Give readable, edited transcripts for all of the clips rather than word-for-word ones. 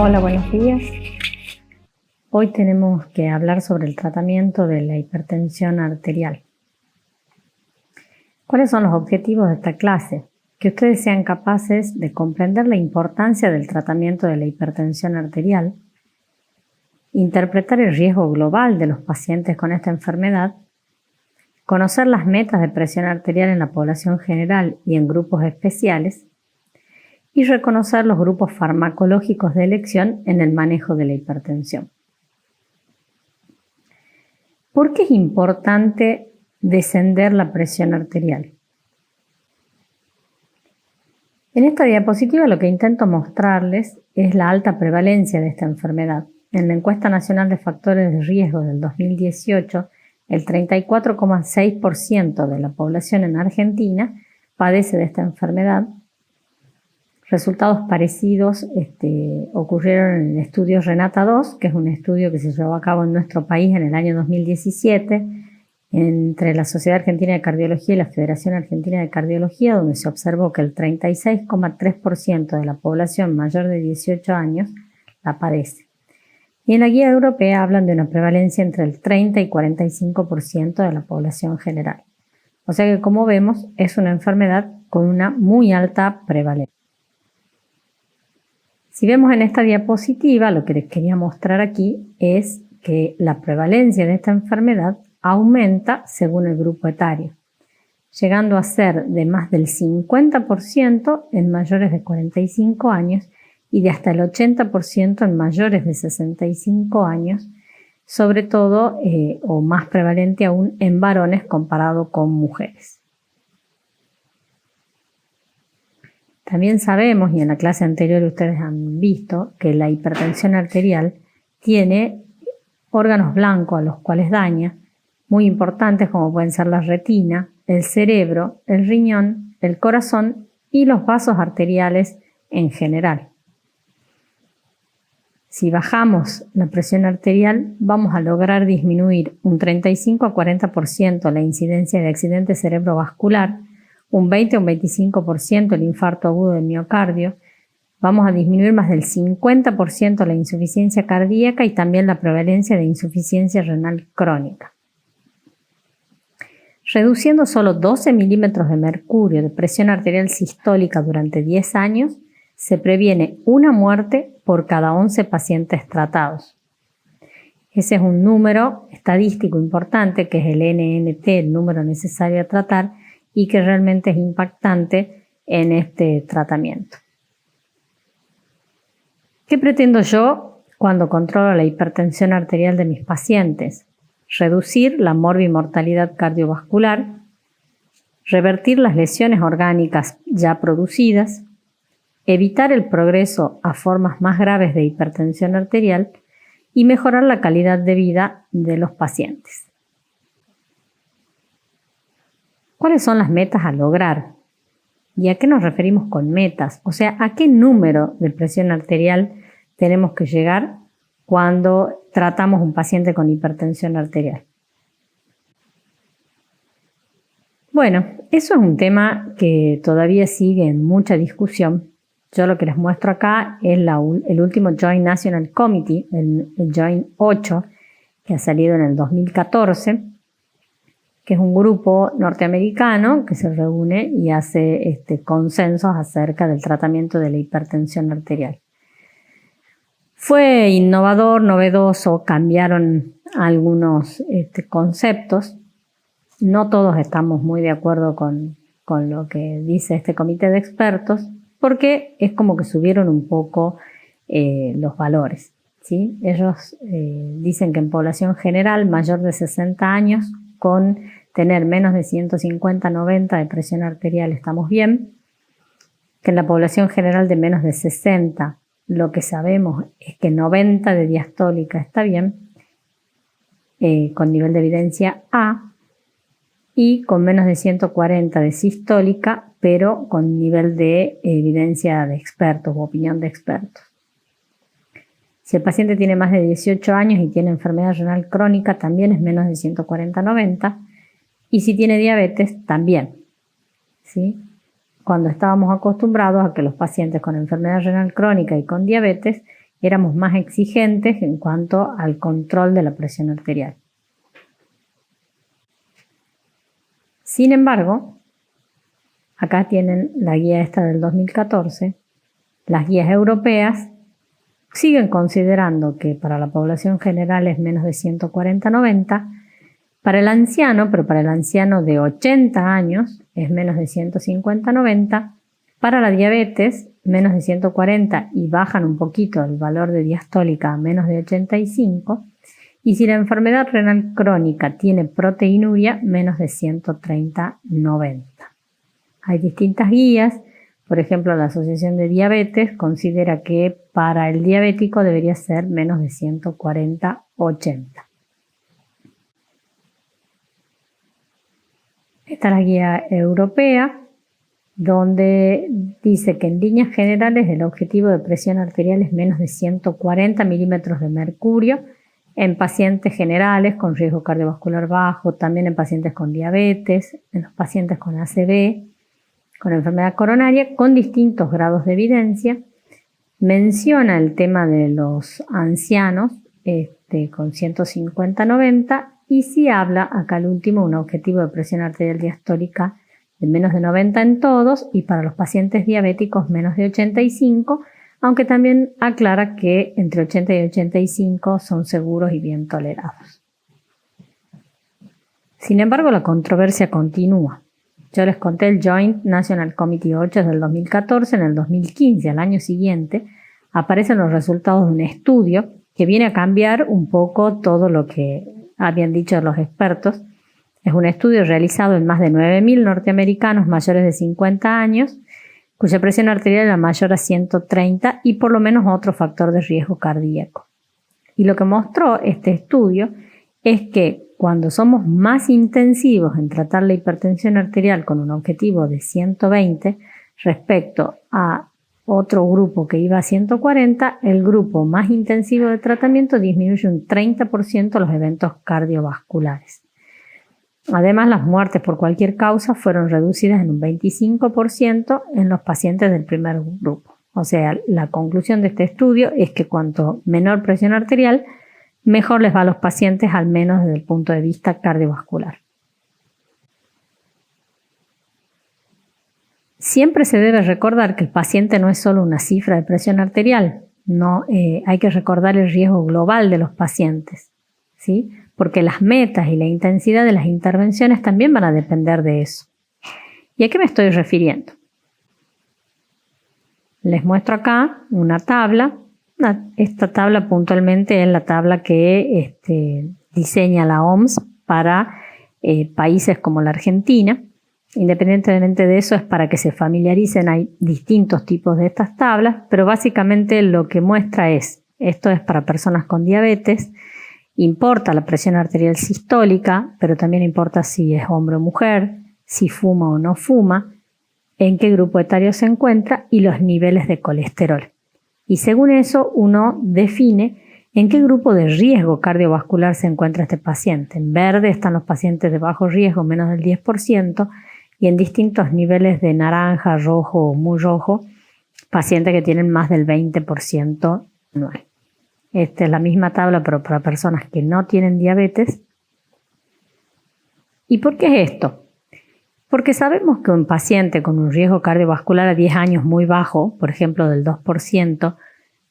Hola, buenos días. Hoy tenemos que hablar sobre el tratamiento de la hipertensión arterial. ¿Cuáles son los objetivos de esta clase? Que ustedes sean capaces de comprender la importancia del tratamiento de la hipertensión arterial, interpretar el riesgo global de los pacientes con esta enfermedad, conocer las metas de presión arterial en la población general y en grupos especiales, y reconocer los grupos farmacológicos de elección en el manejo de la hipertensión. ¿Por qué es importante descender la presión arterial? En esta diapositiva lo que intento mostrarles es la alta prevalencia de esta enfermedad. En la Encuesta Nacional de Factores de Riesgo del 2018, el 34,6% de la población en Argentina padece de esta enfermedad. Resultados parecidos ocurrieron en el estudio Renata 2, que es un estudio que se llevó a cabo en nuestro país en el año 2017 entre la Sociedad Argentina de Cardiología y la Federación Argentina de Cardiología, donde se observó que el 36,3% de la población mayor de 18 años la padece. Y en la guía europea hablan de una prevalencia entre el 30 y 45% de la población general. O sea que, como vemos, es una enfermedad con una muy alta prevalencia. Si vemos en esta diapositiva, lo que les quería mostrar aquí es que la prevalencia de esta enfermedad aumenta según el grupo etario, llegando a ser de más del 50% en mayores de 45 años y de hasta el 80% en mayores de 65 años, sobre todo o más prevalente aún en varones comparado con mujeres. También sabemos, y en la clase anterior ustedes han visto, que la hipertensión arterial tiene órganos blancos a los cuales daña, muy importantes como pueden ser la retina, el cerebro, el riñón, el corazón y los vasos arteriales en general. Si bajamos la presión arterial, vamos a lograr disminuir un 35 a 40% la incidencia de accidente cerebrovascular, un 20 o un 25% el infarto agudo del miocardio, vamos a disminuir más del 50% la insuficiencia cardíaca y también la prevalencia de insuficiencia renal crónica. Reduciendo solo 12 milímetros de mercurio de presión arterial sistólica durante 10 años, se previene una muerte por cada 11 pacientes tratados. Ese es un número estadístico importante, que es el NNT, el número necesario a tratar, y que realmente es impactante en este tratamiento. ¿Qué pretendo yo cuando controlo la hipertensión arterial de mis pacientes? Reducir la morbimortalidad cardiovascular, revertir las lesiones orgánicas ya producidas, evitar el progreso a formas más graves de hipertensión arterial y mejorar la calidad de vida de los pacientes. ¿Cuáles son las metas a lograr? ¿Y a qué nos referimos con metas? O sea, ¿a qué número de presión arterial tenemos que llegar cuando tratamos un paciente con hipertensión arterial? Bueno, eso es un tema que todavía sigue en mucha discusión. Yo lo que les muestro acá es el último Joint National Committee, el Joint 8, que ha salido en el 2014, que es un grupo norteamericano que se reúne y hace consensos acerca del tratamiento de la hipertensión arterial. Fue innovador, novedoso, cambiaron algunos conceptos. No todos estamos muy de acuerdo con lo que dice este comité de expertos, porque es como que subieron un poco los valores, ¿sí? Ellos dicen que en población general mayor de 60 años, con tener menos de 150/90 de presión arterial estamos bien, que en la población general de menos de 60 lo que sabemos es que 90 de diastólica está bien, con nivel de evidencia A, y con menos de 140 de sistólica, pero con nivel de evidencia de expertos o opinión de expertos. Si el paciente tiene más de 18 años y tiene enfermedad renal crónica, también es menos de 140/90, y si tiene diabetes, también, ¿sí? Cuando estábamos acostumbrados a que los pacientes con enfermedad renal crónica y con diabetes éramos más exigentes en cuanto al control de la presión arterial. Sin embargo, acá tienen la guía esta del 2014, las guías europeas siguen considerando que para la población general es menos de 140-90, para el anciano, pero para el anciano de 80 años es menos de 150-90, para la diabetes menos de 140 y bajan un poquito el valor de diastólica a menos de 85, y si la enfermedad renal crónica tiene proteinuria, menos de 130-90. Hay distintas guías. Por ejemplo, la Asociación de Diabetes considera que para el diabético debería ser menos de 140-80. Esta es la guía europea, donde dice que en líneas generales el objetivo de presión arterial es menos de 140 milímetros de mercurio en pacientes generales con riesgo cardiovascular bajo, también en pacientes con diabetes, en los pacientes con ACV, con enfermedad coronaria, con distintos grados de evidencia. Menciona el tema de los ancianos con 150-90 y sí habla acá al último un objetivo de presión arterial diastólica de menos de 90 en todos y para los pacientes diabéticos menos de 85, aunque también aclara que entre 80 y 85 son seguros y bien tolerados. Sin embargo, la controversia continúa. Yo les conté el Joint National Committee 8 del 2014, en el 2015, al año siguiente, aparecen los resultados de un estudio que viene a cambiar un poco todo lo que habían dicho los expertos. Es un estudio realizado en más de 9.000 norteamericanos mayores de 50 años, cuya presión arterial era mayor a 130 y por lo menos otro factor de riesgo cardíaco. Y lo que mostró este estudio es que cuando somos más intensivos en tratar la hipertensión arterial con un objetivo de 120 respecto a otro grupo que iba a 140, el grupo más intensivo de tratamiento disminuye un 30% los eventos cardiovasculares. Además, las muertes por cualquier causa fueron reducidas en un 25% en los pacientes del primer grupo. O sea, la conclusión de este estudio es que cuanto menor presión arterial, mejor les va a los pacientes, al menos desde el punto de vista cardiovascular. Siempre se debe recordar que el paciente no es solo una cifra de presión arterial, hay que recordar el riesgo global de los pacientes, ¿sí? Porque las metas y la intensidad de las intervenciones también van a depender de eso. ¿Y a qué me estoy refiriendo? Les muestro acá una tabla. Esta tabla puntualmente es la tabla que diseña la OMS para países como la Argentina. Independientemente de eso, es para que se familiaricen. Hay distintos tipos de estas tablas, pero básicamente lo que muestra esto es para personas con diabetes. Importa la presión arterial sistólica, pero también importa si es hombre o mujer, si fuma o no fuma, en qué grupo etario se encuentra y los niveles de colesterol. Y según eso, uno define en qué grupo de riesgo cardiovascular se encuentra este paciente. En verde están los pacientes de bajo riesgo, menos del 10%, y en distintos niveles de naranja, rojo o muy rojo, pacientes que tienen más del 20% anual. Esta es la misma tabla, pero para personas que no tienen diabetes. ¿Y por qué es esto? Porque sabemos que un paciente con un riesgo cardiovascular a 10 años muy bajo, por ejemplo del 2%,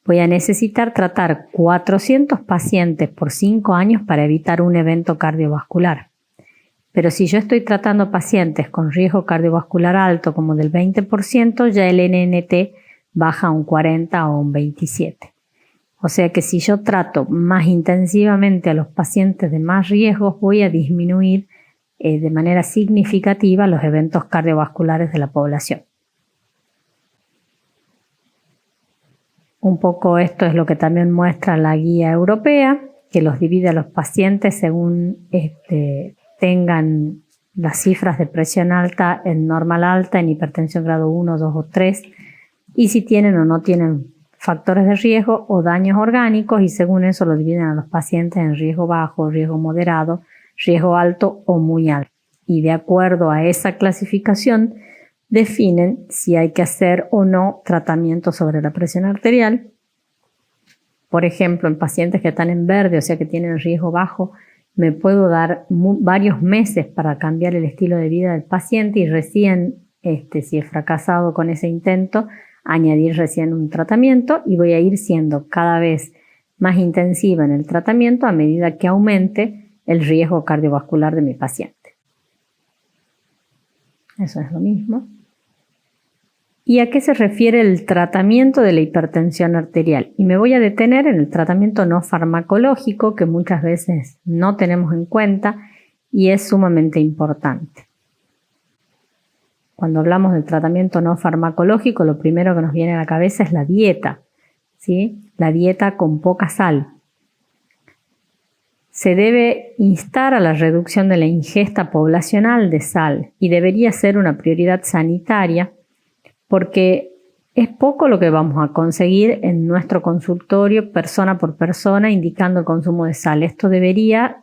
voy a necesitar tratar 400 pacientes por 5 años para evitar un evento cardiovascular. Pero si yo estoy tratando pacientes con riesgo cardiovascular alto, como del 20%, ya el NNT baja a un 40 o un 27. O sea que si yo trato más intensivamente a los pacientes de más riesgos, voy a disminuir de manera significativa los eventos cardiovasculares de la población. Un poco esto es lo que también muestra la guía europea, que los divide a los pacientes según tengan las cifras de presión alta, en normal alta, en hipertensión grado 1, 2 o 3, y si tienen o no tienen factores de riesgo o daños orgánicos, y según eso lo dividen a los pacientes en riesgo bajo, riesgo moderado, riesgo alto o muy alto. Y de acuerdo a esa clasificación definen si hay que hacer o no tratamiento sobre la presión arterial Por ejemplo, en pacientes que están en verde, o sea que tienen riesgo bajo, me puedo dar varios meses para cambiar el estilo de vida del paciente y recién, si he fracasado con ese intento, añadir recién un tratamiento y voy a ir siendo cada vez más intensiva en el tratamiento a medida que aumente el riesgo cardiovascular de mi paciente. Eso es lo mismo. ¿Y a qué se refiere el tratamiento de la hipertensión arterial? Y me voy a detener en el tratamiento no farmacológico, que muchas veces no tenemos en cuenta y es sumamente importante. Cuando hablamos del tratamiento no farmacológico, lo primero que nos viene a la cabeza es la dieta, ¿sí? La dieta con poca sal. Se debe instar a la reducción de la ingesta poblacional de sal y debería ser una prioridad sanitaria porque es poco lo que vamos a conseguir en nuestro consultorio persona por persona indicando el consumo de sal. Esto debería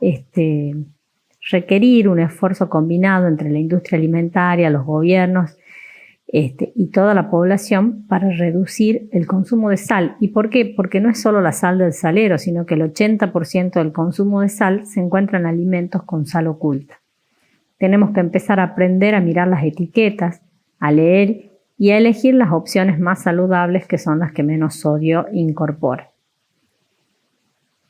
requerir un esfuerzo combinado entre la industria alimentaria, los gobiernos y toda la población para reducir el consumo de sal. ¿Y por qué? Porque no es solo la sal del salero, sino que el 80% del consumo de sal se encuentra en alimentos con sal oculta. Tenemos que empezar a aprender a mirar las etiquetas, a leer y a elegir las opciones más saludables que son las que menos sodio incorporan.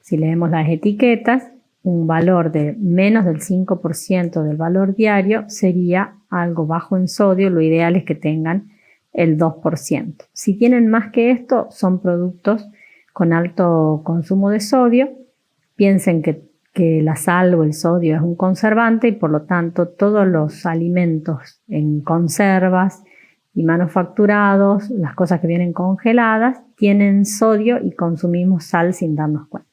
Si leemos las etiquetas, un valor de menos del 5% del valor diario sería algo bajo en sodio, lo ideal es que tengan el 2%. Si tienen más que esto, son productos con alto consumo de sodio. Piensen que la sal o el sodio es un conservante y por lo tanto todos los alimentos en conservas y manufacturados, las cosas que vienen congeladas, tienen sodio y consumimos sal sin darnos cuenta.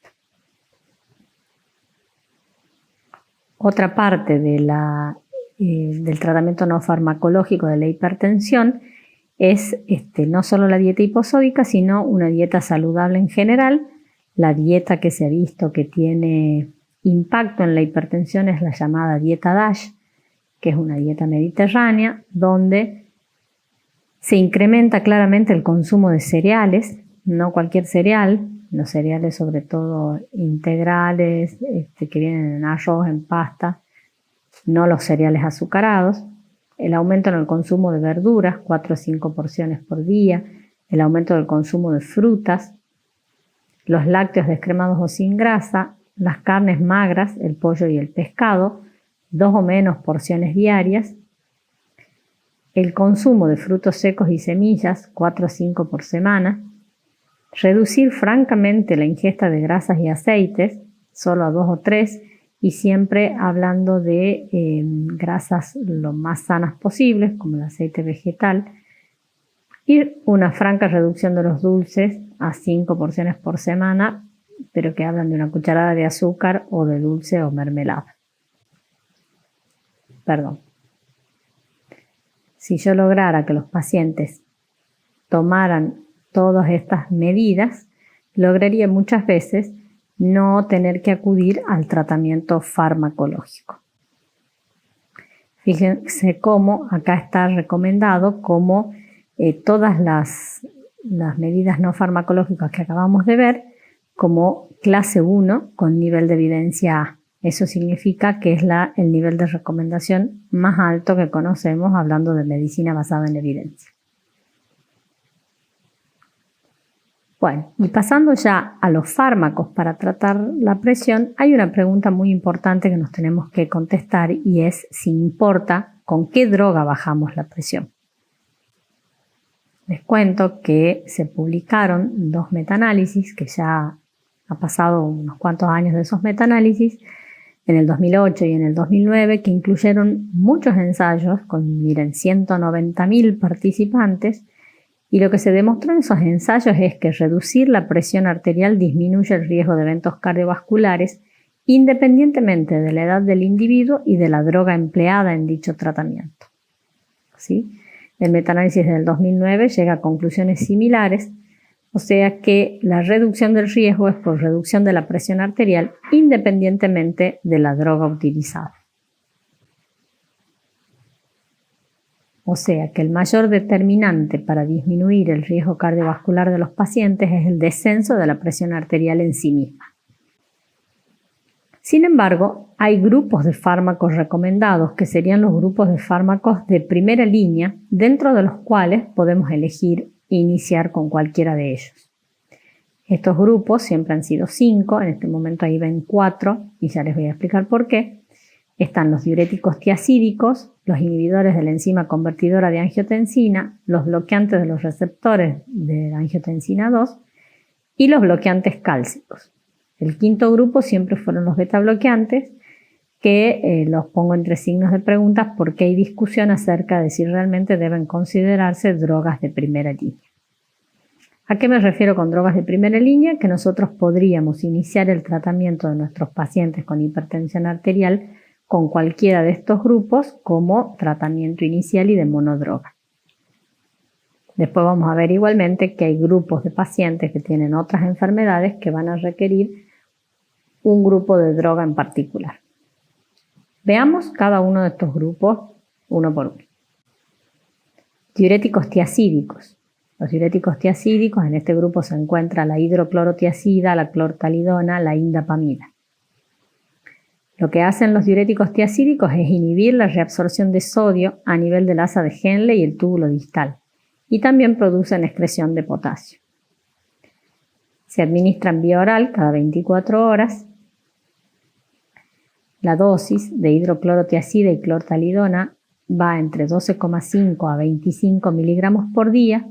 Otra parte del tratamiento no farmacológico de la hipertensión es no solo la dieta hiposódica, sino una dieta saludable en general. La dieta que se ha visto que tiene impacto en la hipertensión es la llamada dieta DASH, que es una dieta mediterránea, donde se incrementa claramente el consumo de cereales, no cualquier cereal, los cereales sobre todo integrales, que vienen en arroz, en pasta, no los cereales azucarados, el aumento en el consumo de verduras, 4 o 5 porciones por día, el aumento del consumo de frutas, los lácteos descremados o sin grasa, las carnes magras, el pollo y el pescado, 2 o menos porciones diarias, el consumo de frutos secos y semillas, 4 o 5 por semana, reducir francamente la ingesta de grasas y aceites, solo a 2 o 3, y siempre hablando de grasas lo más sanas posibles, como el aceite vegetal, y una franca reducción de los dulces a 5 porciones por semana, pero que hablan de una cucharada de azúcar o de dulce o mermelada. Si yo lograra que los pacientes tomaran todas estas medidas, lograría muchas veces no tener que acudir al tratamiento farmacológico. Fíjense cómo acá está recomendado como todas las medidas no farmacológicas que acabamos de ver como clase 1 con nivel de evidencia A. Eso significa que es el nivel de recomendación más alto que conocemos hablando de medicina basada en evidencia. Bueno, y pasando ya a los fármacos para tratar la presión, hay una pregunta muy importante que nos tenemos que contestar y es si importa con qué droga bajamos la presión. Les cuento que se publicaron 2 metanálisis, que ya ha pasado unos cuantos años de esos metanálisis, en el 2008 y en el 2009, que incluyeron muchos ensayos con, miren, 190.000 participantes, y lo que se demostró en esos ensayos es que reducir la presión arterial disminuye el riesgo de eventos cardiovasculares independientemente de la edad del individuo y de la droga empleada en dicho tratamiento. ¿Sí? El metaanálisis del 2009 llega a conclusiones similares, o sea que la reducción del riesgo es por reducción de la presión arterial independientemente de la droga utilizada. O sea que el mayor determinante para disminuir el riesgo cardiovascular de los pacientes es el descenso de la presión arterial en sí misma. Sin embargo, hay grupos de fármacos recomendados que serían los grupos de fármacos de primera línea, dentro de los cuales podemos elegir iniciar con cualquiera de ellos. Estos grupos siempre han sido 5, en este momento ahí ven 4 y ya les voy a explicar por qué. Están los diuréticos tiacídicos, los inhibidores de la enzima convertidora de angiotensina, los bloqueantes de los receptores de angiotensina 2 y los bloqueantes cálcicos. El quinto grupo siempre fueron los beta bloqueantes, que los pongo entre signos de preguntas porque hay discusión acerca de si realmente deben considerarse drogas de primera línea. ¿A qué me refiero con drogas de primera línea? Que nosotros podríamos iniciar el tratamiento de nuestros pacientes con hipertensión arterial con cualquiera de estos grupos como tratamiento inicial y de monodroga. Después vamos a ver igualmente que hay grupos de pacientes que tienen otras enfermedades que van a requerir un grupo de droga en particular. Veamos cada uno de estos grupos uno por uno. Diuréticos tiacídicos. Los diuréticos tiacídicos, en este grupo se encuentra la hidroclorotiacida, la clortalidona, la indapamida. Lo que hacen los diuréticos tiacídicos es inhibir la reabsorción de sodio a nivel del asa de Henle y el túbulo distal, y también producen excreción de potasio. Se administran vía oral cada 24 horas. La dosis de hidroclorotiacida y clortalidona va entre 12,5 a 25 miligramos por día,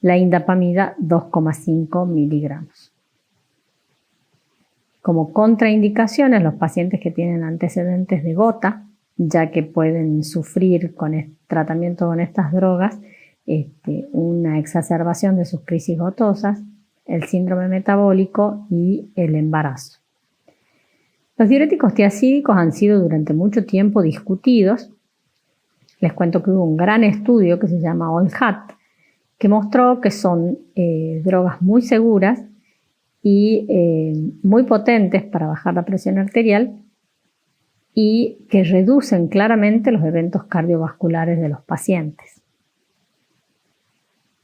la indapamida 2,5 miligramos. Como contraindicaciones, los pacientes que tienen antecedentes de gota, ya que pueden sufrir con el tratamiento con estas drogas una exacerbación de sus crisis gotosas, el síndrome metabólico y el embarazo. Los diuréticos tiacídicos han sido durante mucho tiempo discutidos. Les cuento que hubo un gran estudio que se llama OLHAT, que mostró que son drogas muy seguras y muy potentes para bajar la presión arterial y que reducen claramente los eventos cardiovasculares de los pacientes.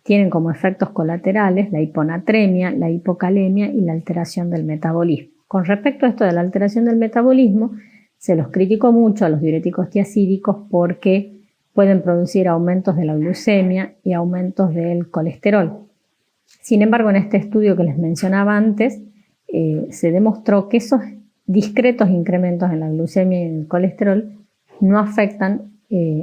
Tienen como efectos colaterales la hiponatremia, la hipocalemia y la alteración del metabolismo. Con respecto a esto de la alteración del metabolismo, se los criticó mucho a los diuréticos tiacídicos porque pueden producir aumentos de la glucemia y aumentos del colesterol. Sin embargo, en este estudio que les mencionaba antes, se demostró que esos discretos incrementos en la glucemia y en el colesterol no afectan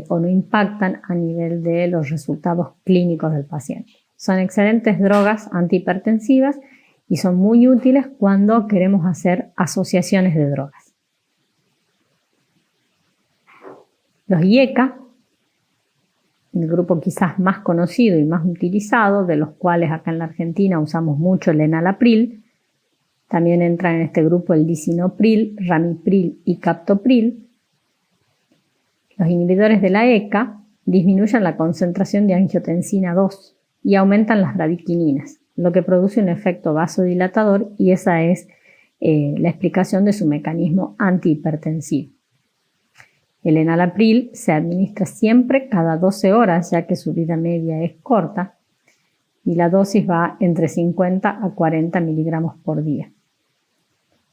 o no impactan a nivel de los resultados clínicos del paciente. Son excelentes drogas antihipertensivas y son muy útiles cuando queremos hacer asociaciones de drogas. Los IECA, el grupo quizás más conocido y más utilizado, de los cuales acá en la Argentina usamos mucho el enalapril, también entra en este grupo el lisinopril, ramipril y captopril. Los inhibidores de la ECA disminuyen la concentración de angiotensina 2 y aumentan las bradicininas, lo que produce un efecto vasodilatador y esa es la explicación de su mecanismo antihipertensivo. El enalapril se administra siempre cada 12 horas, ya que su vida media es corta, y la dosis va entre 50 a 40 miligramos por día.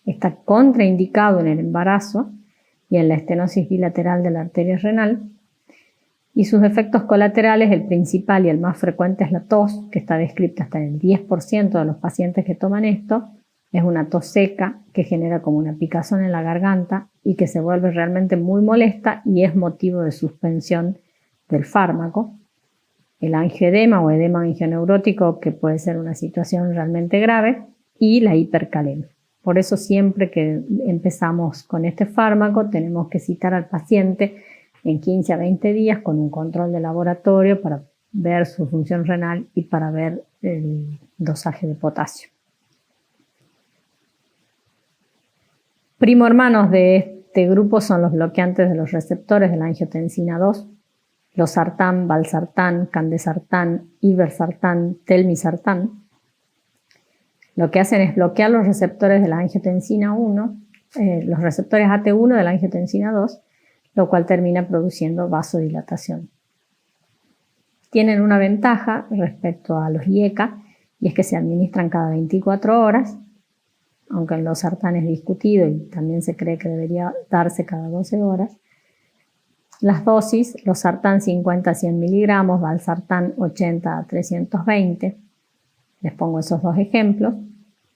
Está contraindicado en el embarazo y en la estenosis bilateral de la arteria renal, y sus efectos colaterales, el principal y el más frecuente es la tos, que está descrita hasta en el 10% de los pacientes que toman esto. Es una tos seca que genera como una picazón en la garganta y que se vuelve realmente muy molesta y es motivo de suspensión del fármaco. El angioedema o edema angioneurótico, que puede ser una situación realmente grave, y la hipercalemia. Por eso siempre que empezamos con este fármaco tenemos que citar al paciente en 15 a 20 días con un control de laboratorio para ver su función renal y para ver el dosaje de potasio. Primo hermanos de este grupo son los bloqueantes de los receptores de la angiotensina 2, los sartán, valsartán, candesartán, iversartán, telmisartán. Lo que hacen es bloquear los receptores de la angiotensina 1, los receptores AT1 de la angiotensina 2, lo cual termina produciendo vasodilatación. Tienen una ventaja respecto a los IECA, y es que se administran cada 24 horas, aunque en los losartán es discutido y también se cree que debería darse cada 12 horas. Las dosis, losartán 50 a 100 miligramos, valsartán 80 a 320. Les pongo esos dos ejemplos.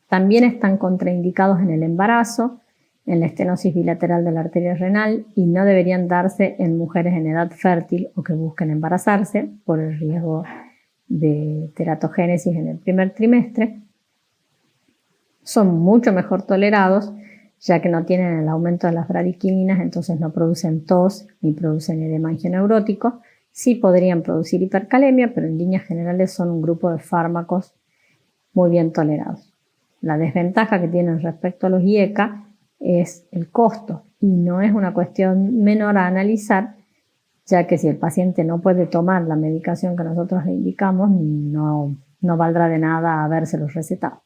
También están contraindicados en el embarazo, en la estenosis bilateral de la arteria renal, y no deberían darse en mujeres en edad fértil o que busquen embarazarse por el riesgo de teratogénesis en el primer trimestre. Son mucho mejor tolerados, ya que no tienen el aumento de las bradquinas, entonces no producen tos ni producen edema angineurótico. Sí podrían producir hipercalemia, pero en líneas generales son un grupo de fármacos muy bien tolerados. La desventaja que tienen respecto a los IECA es el costo, y no es una cuestión menor a analizar, ya que si el paciente no puede tomar la medicación que nosotros le indicamos, no valdrá de nada habérselos recetado.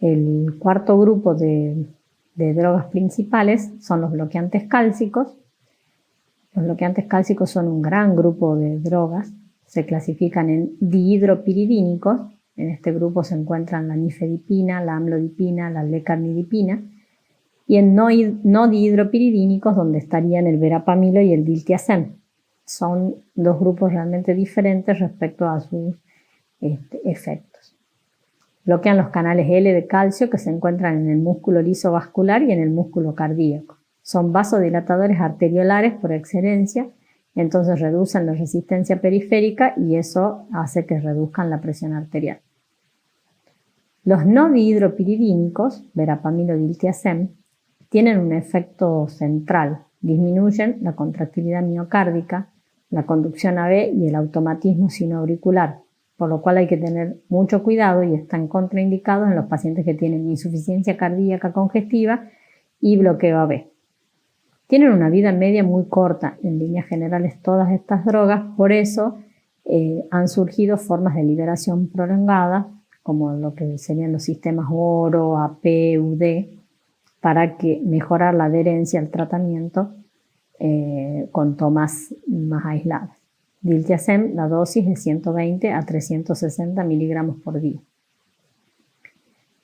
El cuarto grupo de drogas principales son los bloqueantes cálcicos. Los bloqueantes cálcicos son un gran grupo de drogas. Se clasifican en dihidropiridínicos. En este grupo se encuentran la nifedipina, la amlodipina, la lecarnidipina. Y en no dihidropiridínicos, donde estarían el verapamilo y el diltiazem. Son dos grupos realmente diferentes respecto a sus efectos. Bloquean los canales L de calcio que se encuentran en el músculo liso vascular y en el músculo cardíaco. Son vasodilatadores arteriolares por excelencia, entonces reducen la resistencia periférica y eso hace que reduzcan la presión arterial. Los no dihidropiridínicos, verapamilo, diltiazem, tienen un efecto central. Disminuyen la contractilidad miocárdica, la conducción AV y el automatismo sinoauricular, por lo cual hay que tener mucho cuidado y están contraindicados en los pacientes que tienen insuficiencia cardíaca congestiva y bloqueo AV. Tienen una vida media muy corta, en líneas generales todas estas drogas, por eso han surgido formas de liberación prolongada, como lo que serían los sistemas ORO, AP, UD, para mejorar la adherencia al tratamiento con tomas más aisladas. Diltiazem, la dosis es 120 a 360 miligramos por día.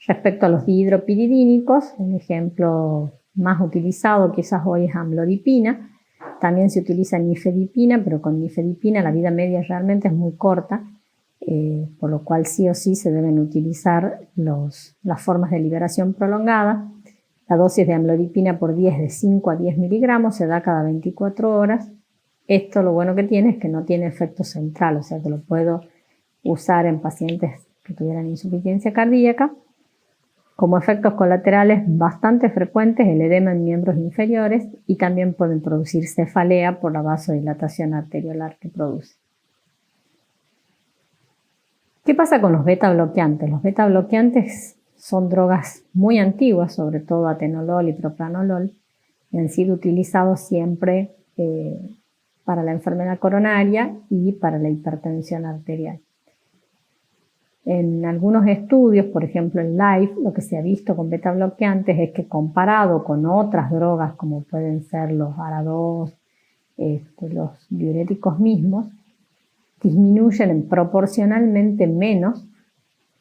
Respecto a los dihidropiridínicos, el ejemplo más utilizado quizás hoy es amlodipina. También se utiliza nifedipina, pero con nifedipina la vida media realmente es muy corta, por lo cual sí o sí se deben utilizar las formas de liberación prolongada. La dosis de amlodipina por día es de 5 a 10 miligramos, se da cada 24 horas. Esto lo bueno que tiene es que no tiene efecto central, o sea que lo puedo usar en pacientes que tuvieran insuficiencia cardíaca. Como efectos colaterales bastante frecuentes, el edema en miembros inferiores, y también pueden producir cefalea por la vasodilatación arteriolar que produce. ¿Qué pasa con los beta bloqueantes? Los beta bloqueantes son drogas muy antiguas, sobre todo atenolol y propranolol, y han sido utilizados siempre para la enfermedad coronaria y para la hipertensión arterial. En algunos estudios, por ejemplo en LIFE, lo que se ha visto con beta bloqueantes es que comparado con otras drogas como pueden ser los ARA2, los diuréticos mismos, disminuyen proporcionalmente menos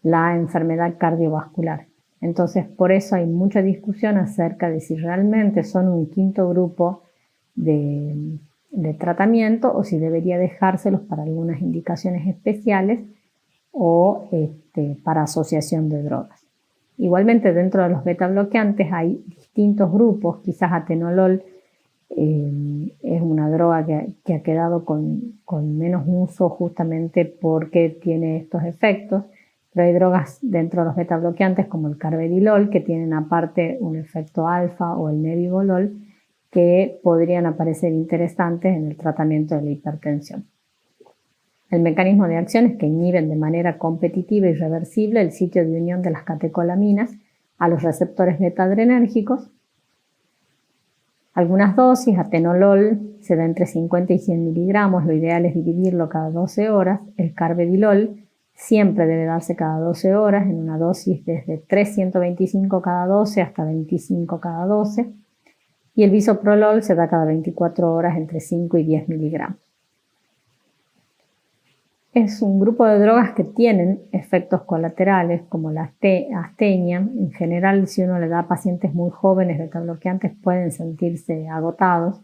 la enfermedad cardiovascular. Entonces, por eso hay mucha discusión acerca de si realmente son un quinto grupo de tratamiento o si debería dejárselos para algunas indicaciones especiales o para asociación de drogas. Igualmente, dentro de los beta bloqueantes hay distintos grupos. Quizás atenolol es una droga que ha quedado con menos uso justamente porque tiene estos efectos, pero hay drogas dentro de los beta bloqueantes como el carvedilol que tienen aparte un efecto alfa, o el nebivolol, que podrían aparecer interesantes en el tratamiento de la hipertensión. El mecanismo de acción es que inhiben de manera competitiva y reversible el sitio de unión de las catecolaminas a los receptores beta-adrenérgicos. Algunas dosis, atenolol se da entre 50 y 100 miligramos, lo ideal es dividirlo cada 12 horas. El carvedilol siempre debe darse cada 12 horas en una dosis desde 325 cada 12 hasta 25 cada 12. Y el bisoprolol se da cada 24 horas entre 5 y 10 miligramos. es un grupo de drogas que tienen efectos colaterales como la astenia. En general, si uno le da a pacientes muy jóvenes beta-bloqueantes, pueden sentirse agotados.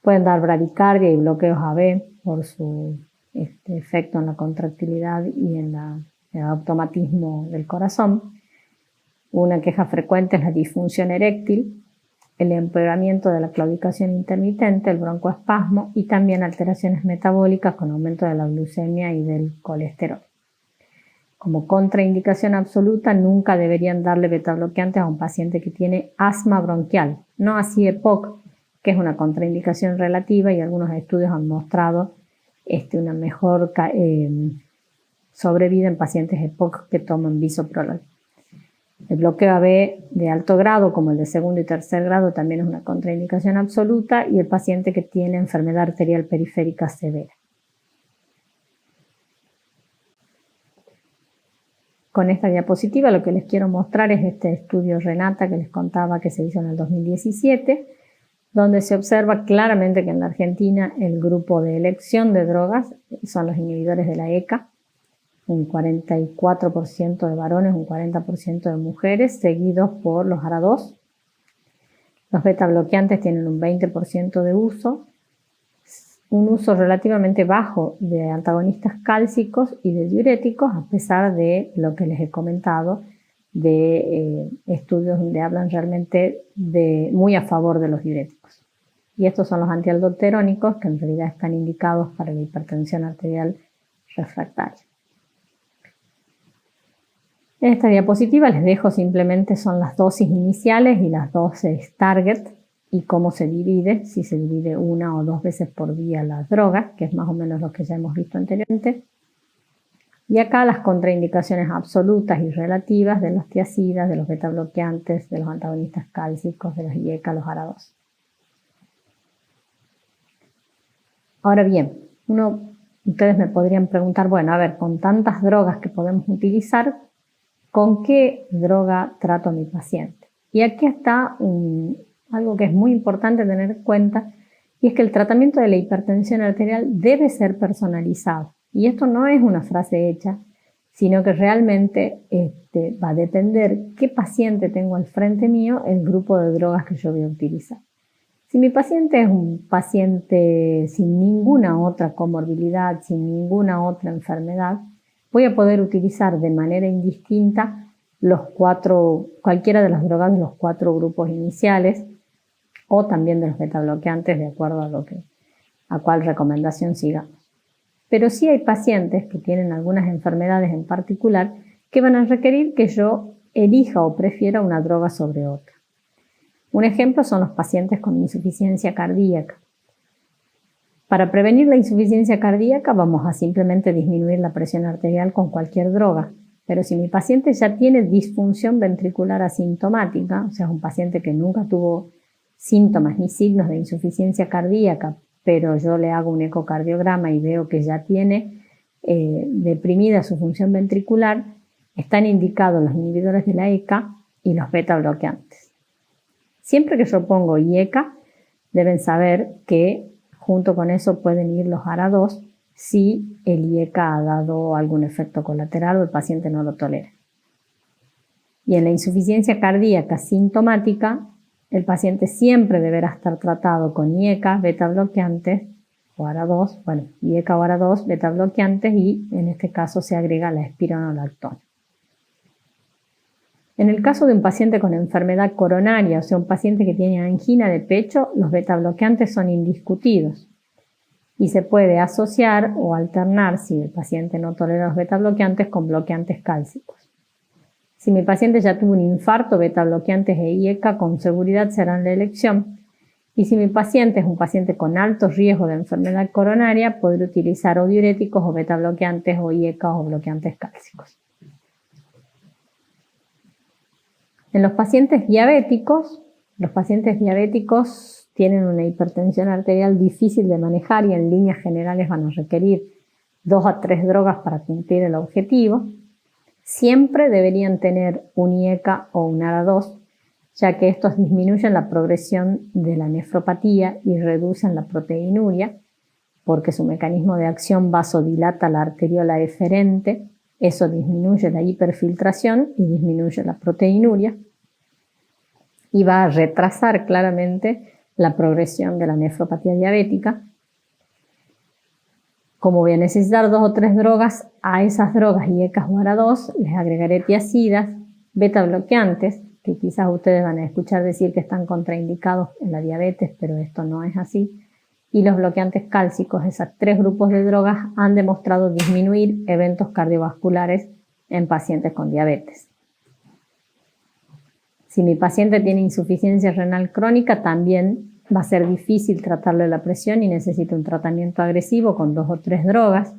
Pueden dar bradicardia y bloqueos AB por su efecto en la contractilidad y en el automatismo del corazón. Una queja frecuente es la disfunción eréctil, el empeoramiento de la claudicación intermitente, el broncoespasmo y también alteraciones metabólicas con aumento de la glucemia y del colesterol. Como contraindicación absoluta, nunca deberían darle beta-bloqueantes a un paciente que tiene asma bronquial, no así EPOC, que es una contraindicación relativa, y algunos estudios han mostrado una mejor sobrevida en pacientes EPOC que toman bisoprolol. El bloqueo AB de alto grado, como el de segundo y tercer grado, también es una contraindicación absoluta, y el paciente que tiene enfermedad arterial periférica severa. Con esta diapositiva lo que les quiero mostrar es este estudio RENATA que les contaba que se hizo en el 2017, donde se observa claramente que en la Argentina el grupo de elección de drogas son los inhibidores de la ECA, un 44% de varones, un 40% de mujeres, seguidos por los ARA2. Los beta-bloqueantes tienen un 20% de uso, un uso relativamente bajo de antagonistas cálcicos y de diuréticos, a pesar de lo que les he comentado, de estudios donde hablan realmente muy a favor de los diuréticos. Y estos son los antialdosterónicos, que en realidad están indicados para la hipertensión arterial refractaria. En esta diapositiva les dejo simplemente son las dosis iniciales y las dosis target y cómo se divide, si se divide una o dos veces por día las drogas, que es más o menos lo que ya hemos visto anteriormente. Y acá las contraindicaciones absolutas y relativas de los tiazidas, de los beta-bloqueantes, de los antagonistas cálcicos, de los IECA, los ARA2. Ahora bien, ustedes me podrían preguntar, bueno, a ver, con tantas drogas que podemos utilizar, ¿con qué droga trato a mi paciente? Y aquí está algo que es muy importante tener en cuenta, y es que el tratamiento de la hipertensión arterial debe ser personalizado. Y esto no es una frase hecha, sino que realmente va a depender qué paciente tengo al frente mío, el grupo de drogas que yo voy a utilizar. Si mi paciente es un paciente sin ninguna otra comorbilidad, sin ninguna otra enfermedad, voy a poder utilizar de manera indistinta cualquiera de las drogas de los 4 grupos iniciales, o también de los beta-bloqueantes, de acuerdo a cuál recomendación sigamos. Pero sí hay pacientes que tienen algunas enfermedades en particular que van a requerir que yo elija o prefiera una droga sobre otra. Un ejemplo son los pacientes con insuficiencia cardíaca. Para prevenir la insuficiencia cardíaca vamos a simplemente disminuir la presión arterial con cualquier droga. Pero si mi paciente ya tiene disfunción ventricular asintomática, o sea, es un paciente que nunca tuvo síntomas ni signos de insuficiencia cardíaca, pero yo le hago un ecocardiograma y veo que ya tiene deprimida su función ventricular, están indicados los inhibidores de la ECA y los beta-bloqueantes. Siempre que yo pongo IECA, deben saber que junto con eso pueden ir los ARA2 si el IECA ha dado algún efecto colateral o el paciente no lo tolera. Y en la insuficiencia cardíaca sintomática, el paciente siempre deberá estar tratado con IECA, beta-bloqueantes o ARA2, IECA o ARA2, beta-bloqueantes, y en este caso se agrega la espironolactona. En el caso de un paciente con enfermedad coronaria, o sea, un paciente que tiene angina de pecho, los beta-bloqueantes son indiscutidos y se puede asociar o alternar, si el paciente no tolera los beta-bloqueantes, con bloqueantes cálcicos. Si mi paciente ya tuvo un infarto, beta-bloqueantes e IECA con seguridad serán la elección. Y si mi paciente es un paciente con alto riesgo de enfermedad coronaria, podré utilizar o diuréticos o beta-bloqueantes o IECA o bloqueantes cálcicos. En los pacientes diabéticos tienen una hipertensión arterial difícil de manejar y en líneas generales van a requerir 2 a 3 drogas para cumplir el objetivo. Siempre deberían tener un IECA o un ARA2, ya que estos disminuyen la progresión de la nefropatía y reducen la proteinuria, porque su mecanismo de acción vasodilata la arteriola eferente. Eso disminuye la hiperfiltración y disminuye la proteinuria y va a retrasar claramente la progresión de la nefropatía diabética. Como voy a necesitar 2 o 3 drogas, a esas drogas y ECAs o ARA2 les agregaré tiazidas, beta bloqueantes, que quizás ustedes van a escuchar decir que están contraindicados en la diabetes, pero esto no es así. Y los bloqueantes cálcicos, esos 3 grupos de drogas, han demostrado disminuir eventos cardiovasculares en pacientes con diabetes. Si mi paciente tiene insuficiencia renal crónica, también va a ser difícil tratarle la presión y necesita un tratamiento agresivo con 2 o 3 drogas.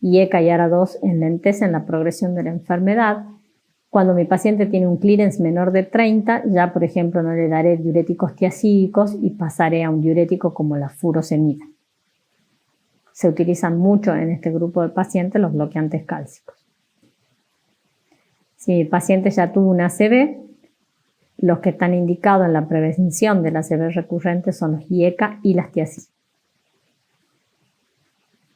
Y ECA y ARA2 enlentecen la progresión de la enfermedad. Cuando mi paciente tiene un clearance menor de 30, ya por ejemplo no le daré diuréticos tiazídicos y pasaré a un diurético como la furosemida. Se utilizan mucho en este grupo de pacientes los bloqueantes cálcicos. Si mi paciente ya tuvo una ACV, los que están indicados en la prevención de la ACV recurrente son los IECA y las tiazidas.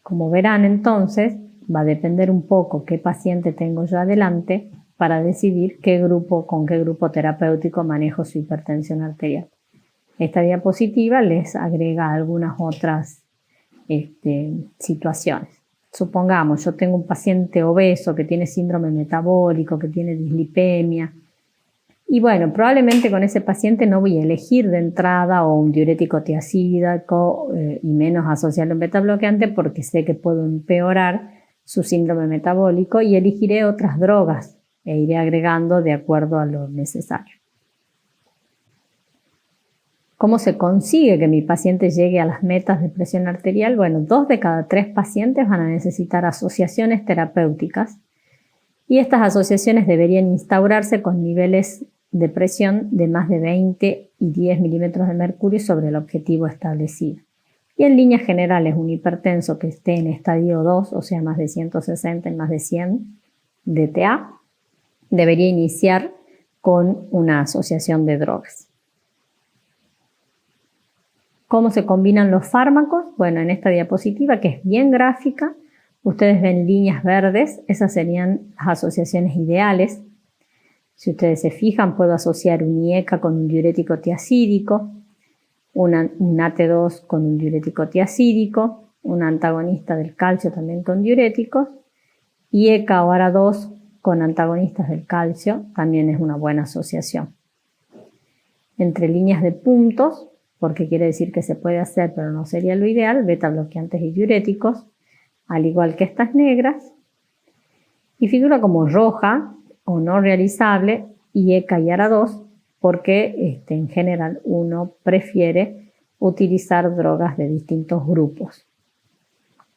Como verán entonces, va a depender un poco qué paciente tengo yo adelante para decidir con qué grupo terapéutico manejo su hipertensión arterial. Esta diapositiva les agrega algunas otras situaciones. Supongamos, yo tengo un paciente obeso que tiene síndrome metabólico, que tiene dislipemia, y bueno, probablemente con ese paciente no voy a elegir de entrada o un diurético tiazídico y menos asociarlo a un beta bloqueante porque sé que puedo empeorar su síndrome metabólico y elegiré otras drogas e iré agregando de acuerdo a lo necesario. ¿Cómo se consigue que mi paciente llegue a las metas de presión arterial? Bueno, 2 de cada 3 pacientes van a necesitar asociaciones terapéuticas y estas asociaciones deberían instaurarse con niveles de presión de más de 20 y 10 milímetros de mercurio sobre el objetivo establecido. Y en líneas generales, un hipertenso que esté en estadio 2, o sea, más de 160 y más de 100 DTA, debería iniciar con una asociación de drogas. ¿Cómo se combinan los fármacos? Bueno, en esta diapositiva, que es bien gráfica, ustedes ven líneas verdes, esas serían las asociaciones ideales. Si ustedes se fijan, puedo asociar un IECA con un diurético tiazídico, un AT2 con un diurético tiazídico, un antagonista del calcio también con diuréticos, IECA o ARA2 con antagonistas del calcio, también es una buena asociación. Entre líneas de puntos, porque quiere decir que se puede hacer, pero no sería lo ideal, beta bloqueantes y diuréticos, al igual que estas negras, y figura como roja o no realizable, IECA y ARA2, porque en general uno prefiere utilizar drogas de distintos grupos.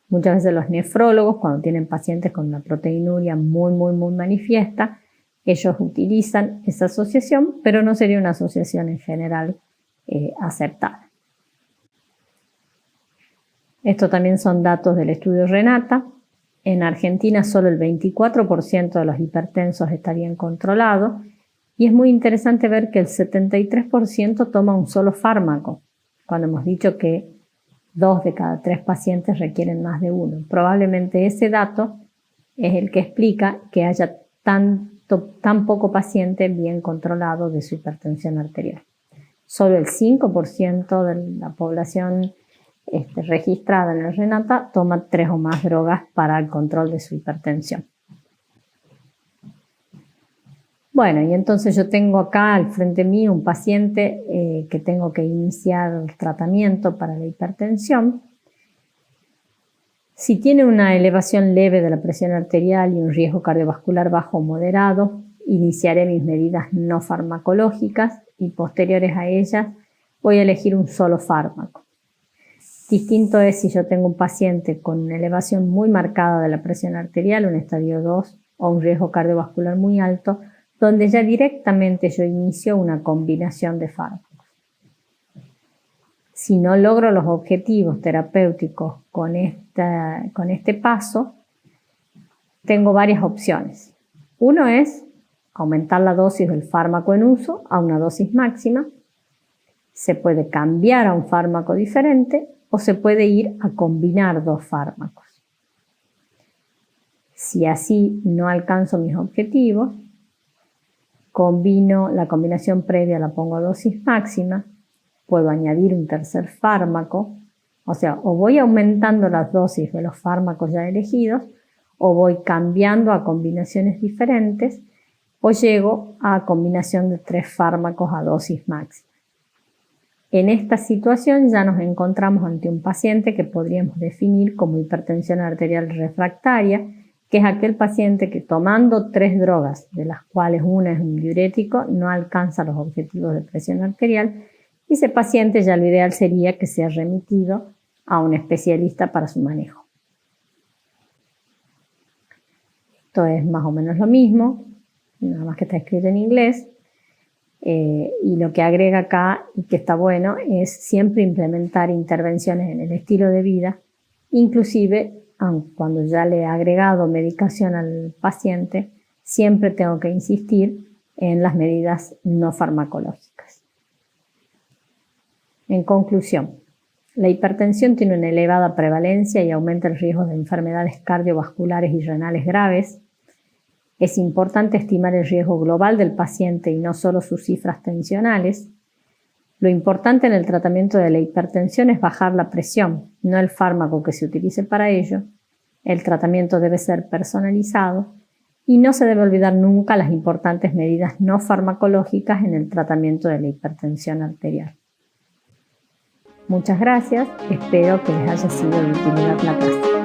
Muchas veces los nefrólogos, cuando tienen pacientes con una proteinuria muy manifiesta, ellos utilizan esa asociación, pero no sería una asociación en general aceptada. Esto también son datos del estudio Renata. En Argentina solo el 24% de los hipertensos estarían controlados y es muy interesante ver que el 73% toma un solo fármaco, cuando hemos dicho que 2 de cada 3 pacientes requieren más de uno. Probablemente ese dato es el que explica que haya tan poco paciente bien controlado de su hipertensión arterial. Solo el 5% de la población registrada en el Renata toma 3 o más drogas para el control de su hipertensión. Bueno, y entonces yo tengo acá al frente mío un paciente que tengo que iniciar el tratamiento para la hipertensión. Si tiene una elevación leve de la presión arterial y un riesgo cardiovascular bajo o moderado, iniciaré mis medidas no farmacológicas y posteriores a ellas voy a elegir un solo fármaco. Distinto es si yo tengo un paciente con una elevación muy marcada de la presión arterial, un estadio 2 o un riesgo cardiovascular muy alto, donde ya directamente yo inicio una combinación de fármacos. Si no logro los objetivos terapéuticos con este paso, tengo varias opciones. Uno es aumentar la dosis del fármaco en uso a una dosis máxima. Se puede cambiar a un fármaco diferente o se puede ir a combinar dos fármacos. Si así no alcanzo mis objetivos, la combinación previa la pongo a dosis máxima, puedo añadir un tercer fármaco, o sea, o voy aumentando las dosis de los fármacos ya elegidos, o voy cambiando a combinaciones diferentes, o llego a combinación de 3 fármacos a dosis máxima. En esta situación ya nos encontramos ante un paciente que podríamos definir como hipertensión arterial refractaria, que es aquel paciente que tomando 3 drogas, de las cuales una es un diurético, no alcanza los objetivos de presión arterial, y ese paciente ya lo ideal sería que sea remitido a un especialista para su manejo. Esto es más o menos lo mismo, nada más que está escrito en inglés. Y lo que agrega acá, y que está bueno, es siempre implementar intervenciones en el estilo de vida, inclusive cuando ya le he agregado medicación al paciente, siempre tengo que insistir en las medidas no farmacológicas. En conclusión, la hipertensión tiene una elevada prevalencia y aumenta el riesgo de enfermedades cardiovasculares y renales graves. Es importante estimar el riesgo global del paciente y no solo sus cifras tensionales. Lo importante en el tratamiento de la hipertensión es bajar la presión, no el fármaco que se utilice para ello. El tratamiento debe ser personalizado y no se debe olvidar nunca las importantes medidas no farmacológicas en el tratamiento de la hipertensión arterial. Muchas gracias, espero que les haya sido de utilidad la clase.